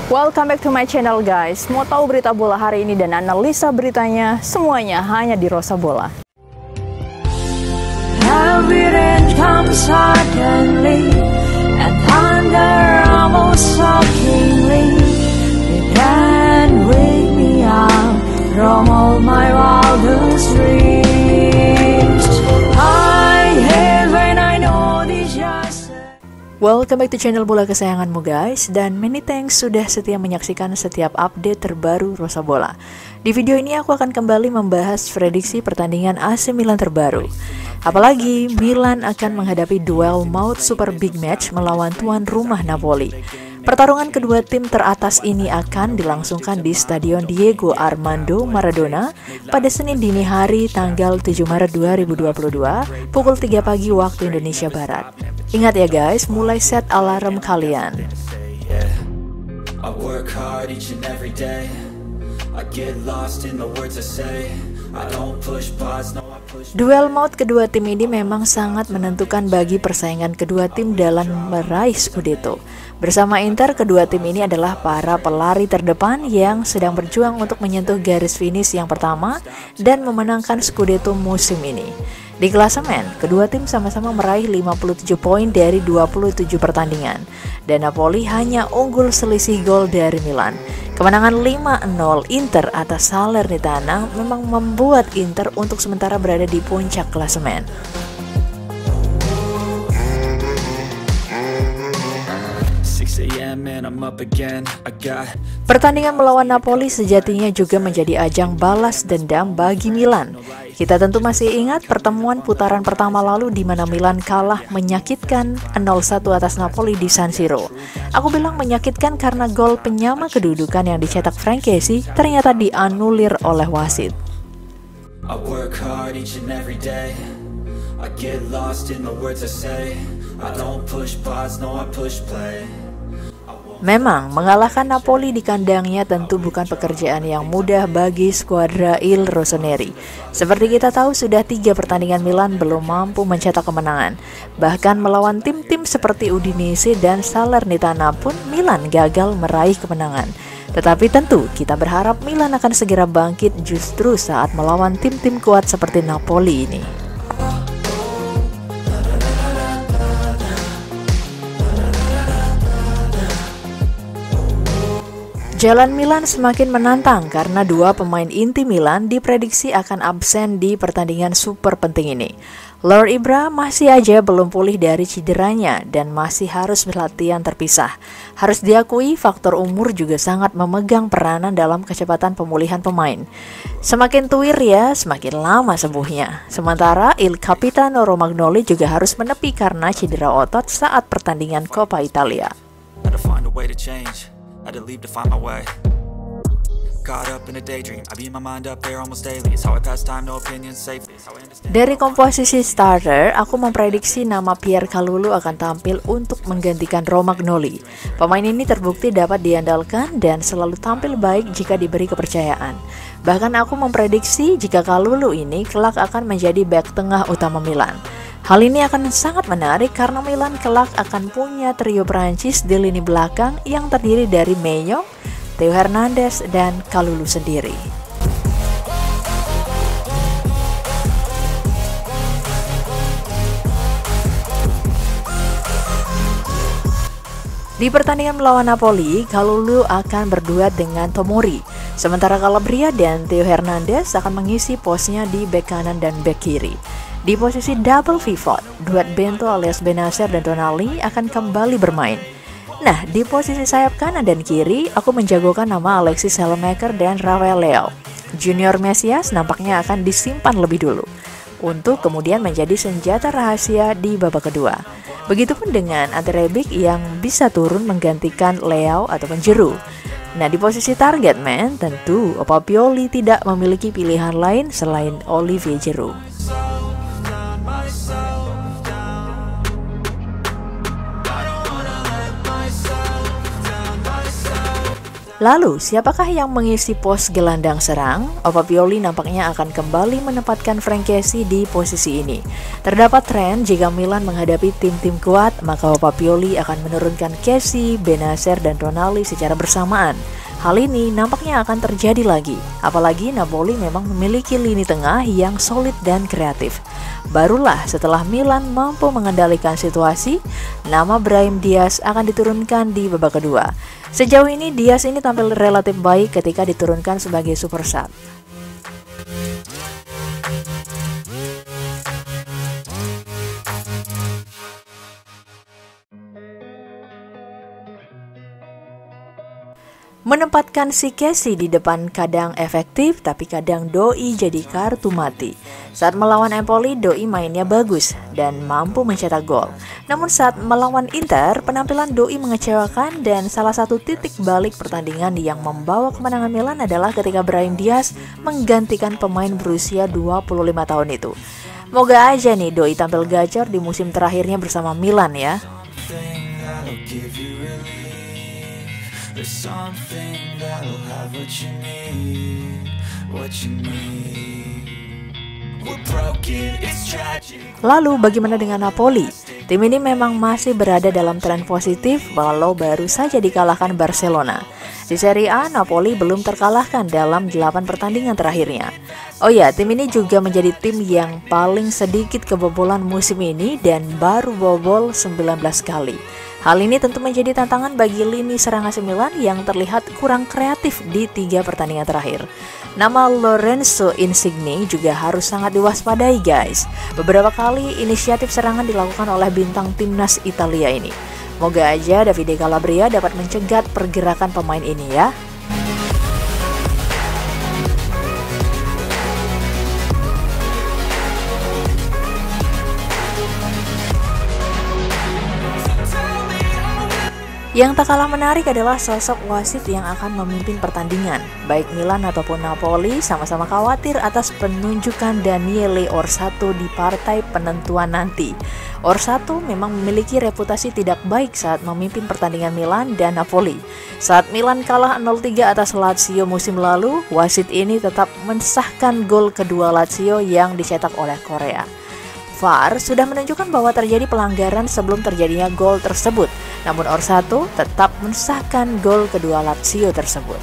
Welcome back to my channel guys. Mau tahu berita bola hari ini dan analisa beritanya? Semuanya hanya di Rosa Bola. Heavy rain comes suddenly and thunder almost shockingly. It can wake me up from all my wildest dreams. I hate when I know this just. Welcome back to channel bola kesayanganmu guys, dan many thanks sudah setia menyaksikan setiap update terbaru Rosa Bola. Di video ini aku akan kembali membahas prediksi pertandingan AC Milan terbaru. Apalagi Milan akan menghadapi duel maut super big match melawan tuan rumah Napoli. Pertarungan kedua tim teratas ini akan dilangsungkan di Stadion Diego Armando Maradona pada Senin dini hari tanggal 7 Maret 2022 pukul 3 pagi waktu Indonesia Barat. Ingat ya guys, mulai set alarm kalian. Duel maut kedua tim ini memang sangat menentukan bagi persaingan kedua tim dalam meraih Scudetto. Bersama Inter, kedua tim ini adalah para pelari terdepan yang sedang berjuang untuk menyentuh garis finish yang pertama dan memenangkan Scudetto musim ini. Di klasemen, kedua tim sama-sama meraih 57 poin dari 27 pertandingan, dan Napoli hanya unggul selisih gol dari Milan. Kemenangan 5-0 Inter atas Salernitana memang membuat Inter untuk sementara berada di puncak klasemen. Pertandingan melawan Napoli sejatinya juga menjadi ajang balas dendam bagi Milan. Kita tentu masih ingat pertemuan putaran pertama lalu di mana Milan kalah menyakitkan 0-1 atas Napoli di San Siro. Aku bilang menyakitkan karena gol penyama kedudukan yang dicetak Frankesi ternyata dianulir oleh wasit. Memang, mengalahkan Napoli di kandangnya tentu bukan pekerjaan yang mudah bagi skuadra Il Rossoneri. Seperti kita tahu, sudah 3 pertandingan Milan belum mampu mencetak kemenangan. Bahkan melawan tim-tim seperti Udinese dan Salernitana pun Milan gagal meraih kemenangan. Tetapi tentu kita berharap Milan akan segera bangkit justru saat melawan tim-tim kuat seperti Napoli ini. Jalan Milan semakin menantang karena 2 pemain inti Milan diprediksi akan absen di pertandingan super penting ini. Lord Ibra masih aja belum pulih dari cederanya dan masih harus berlatihan terpisah. Harus diakui faktor umur juga sangat memegang peranan dalam kecepatan pemulihan pemain. Semakin tuir ya, semakin lama sembuhnya. Sementara Il Capitano Romagnoli juga harus menepi karena cedera otot saat pertandingan Coppa Italia. Dari komposisi starter, aku memprediksi nama Pierre Kalulu akan tampil untuk menggantikan Romagnoli. Pemain ini terbukti dapat diandalkan dan selalu tampil baik jika diberi kepercayaan. Bahkan aku memprediksi jika Kalulu ini kelak akan menjadi bek tengah utama Milan. Hal ini akan sangat menarik karena Milan kelak akan punya trio Prancis di lini belakang yang terdiri dari Maignan, Theo Hernandez, dan Kalulu sendiri. Di pertandingan melawan Napoli, Kalulu akan berduet dengan Tomori, sementara Calabria dan Theo Hernandez akan mengisi posnya di bek kanan dan bek kiri. Di posisi double pivot, duet Bento alias Bennacer dan Tonali akan kembali bermain. Nah, di posisi sayap kanan dan kiri, aku menjagokan nama Alexis Saelemaekers dan Rafael Leao. Junior Mesias nampaknya akan disimpan lebih dulu, untuk kemudian menjadi senjata rahasia di babak kedua. Begitupun dengan Ante Rebic yang bisa turun menggantikan Leao ataupun Giroud. Nah, di posisi target man, tentu Opa Pioli tidak memiliki pilihan lain selain Olivier Giroud. Lalu, siapakah yang mengisi pos gelandang serang? Opa Pioli nampaknya akan kembali menempatkan Frank Kessie di posisi ini. Terdapat tren jika Milan menghadapi tim-tim kuat, maka Opa Pioli akan menurunkan Kessie, Bennacer, dan Tonali secara bersamaan. Hal ini nampaknya akan terjadi lagi, apalagi Napoli memang memiliki lini tengah yang solid dan kreatif. Barulah setelah Milan mampu mengendalikan situasi, nama Brahim Diaz akan diturunkan di babak kedua. Sejauh ini Diaz ini tampil relatif baik ketika diturunkan sebagai super sub. Menempatkan si Kessie di depan kadang efektif, tapi kadang Doi jadi kartu mati. Saat melawan Empoli, Doi mainnya bagus dan mampu mencetak gol. Namun saat melawan Inter, penampilan Doi mengecewakan dan salah satu titik balik pertandingan yang membawa kemenangan Milan adalah ketika Brahim Diaz menggantikan pemain berusia 25 tahun itu. Moga aja nih Doi tampil gacor di musim terakhirnya bersama Milan ya. There's something that'll have what you need, what you need. We're broken, it's tragic. Lalu bagaimana dengan Napoli? Tim ini memang masih berada dalam tren positif walau baru saja dikalahkan Barcelona. Di Serie A, Napoli belum terkalahkan dalam 8 pertandingan terakhirnya. Oh ya, tim ini juga menjadi tim yang paling sedikit kebobolan musim ini dan baru bobol 19 kali. Hal ini tentu menjadi tantangan bagi lini serang AC Milan yang terlihat kurang kreatif di 3 pertandingan terakhir. Nama Lorenzo Insigne juga harus sangat diwaspadai guys. Beberapa kali inisiatif serangan dilakukan oleh bintang timnas Italia ini. Moga aja Davide Calabria dapat mencegat pergerakan pemain ini ya. Yang tak kalah menarik adalah sosok wasit yang akan memimpin pertandingan. Baik Milan ataupun Napoli sama-sama khawatir atas penunjukan Daniele Orsato di partai penentuan nanti. Orsato memang memiliki reputasi tidak baik saat memimpin pertandingan Milan dan Napoli. Saat Milan kalah 0-3 atas Lazio musim lalu, wasit ini tetap mensahkan gol kedua Lazio yang dicetak oleh Korea. VAR sudah menunjukkan bahwa terjadi pelanggaran sebelum terjadinya gol tersebut, namun Orsato tetap mensahkan gol kedua Lazio tersebut.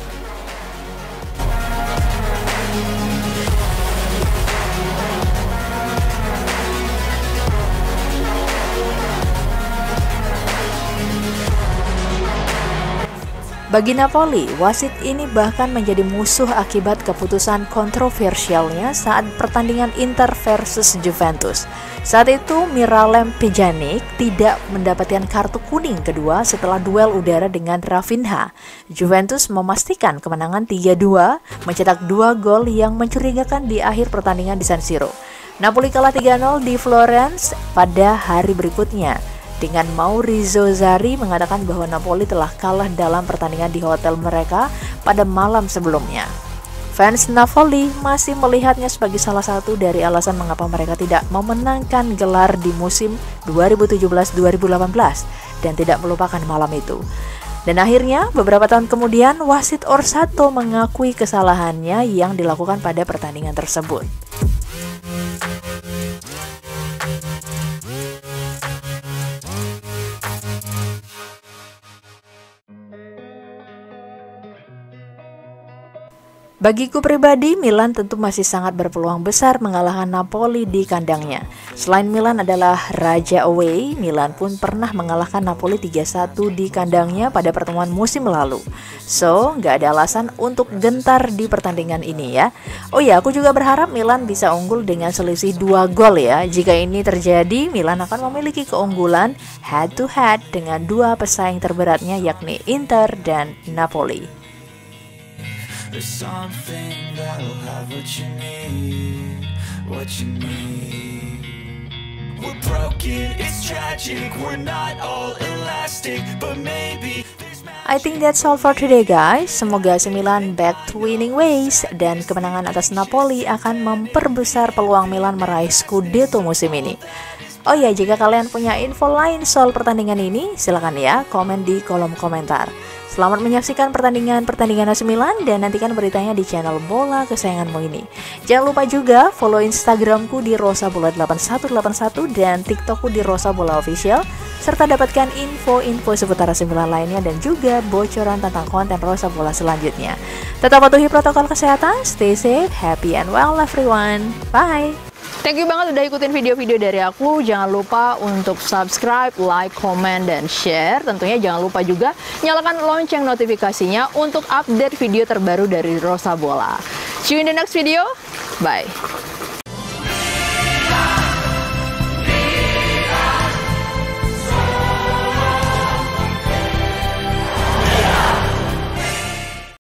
Bagi Napoli, wasit ini bahkan menjadi musuh akibat keputusan kontroversialnya saat pertandingan Inter versus Juventus. Saat itu Miralem Pjanic tidak mendapatkan kartu kuning kedua setelah duel udara dengan Rafinha. Juventus memastikan kemenangan 3-2, mencetak 2 gol yang mencurigakan di akhir pertandingan di San Siro. Napoli kalah 3-0 di Florence pada hari berikutnya, dengan Maurizio Sarri mengatakan bahwa Napoli telah kalah dalam pertandingan di hotel mereka pada malam sebelumnya. Fans Napoli masih melihatnya sebagai salah satu dari alasan mengapa mereka tidak memenangkan gelar di musim 2017-2018 dan tidak melupakan malam itu. Dan akhirnya beberapa tahun kemudian wasit Orsato mengakui kesalahannya yang dilakukan pada pertandingan tersebut. Bagiku pribadi, Milan tentu masih sangat berpeluang besar mengalahkan Napoli di kandangnya. Selain Milan adalah raja away, Milan pun pernah mengalahkan Napoli 3-1 di kandangnya pada pertemuan musim lalu. So, nggak ada alasan untuk gentar di pertandingan ini ya. Oh ya, aku juga berharap Milan bisa unggul dengan selisih 2 gol ya. Jika ini terjadi, Milan akan memiliki keunggulan head to head dengan 2 pesaing terberatnya yakni Inter dan Napoli. There's something that'll have what you need, what you need. We're broken, it's tragic, we're not all elastic, but maybe I think that's all for today guys. Semoga AC Milan back to winning ways dan kemenangan atas Napoli akan memperbesar peluang Milan meraih Scudetto musim ini. Oh ya, jika kalian punya info lain soal pertandingan ini, silakan ya komen di kolom komentar. Selamat menyaksikan pertandingan AC Milan dan nantikan beritanya di channel bola kesayanganmu ini. Jangan lupa juga follow Instagramku di rosabola8181 dan TikTokku di rosabola_official, serta dapatkan info-info seputar AC Milan lainnya dan juga bocoran tentang konten Rosa Bola selanjutnya. Tetap patuhi protokol kesehatan, stay safe, happy and well everyone. Bye! Thank you banget udah ikutin video-video dari aku. Jangan lupa untuk subscribe, like, comment, dan share. Tentunya jangan lupa juga nyalakan lonceng notifikasinya untuk update video terbaru dari Rosa Bola. See you in the next video. Bye.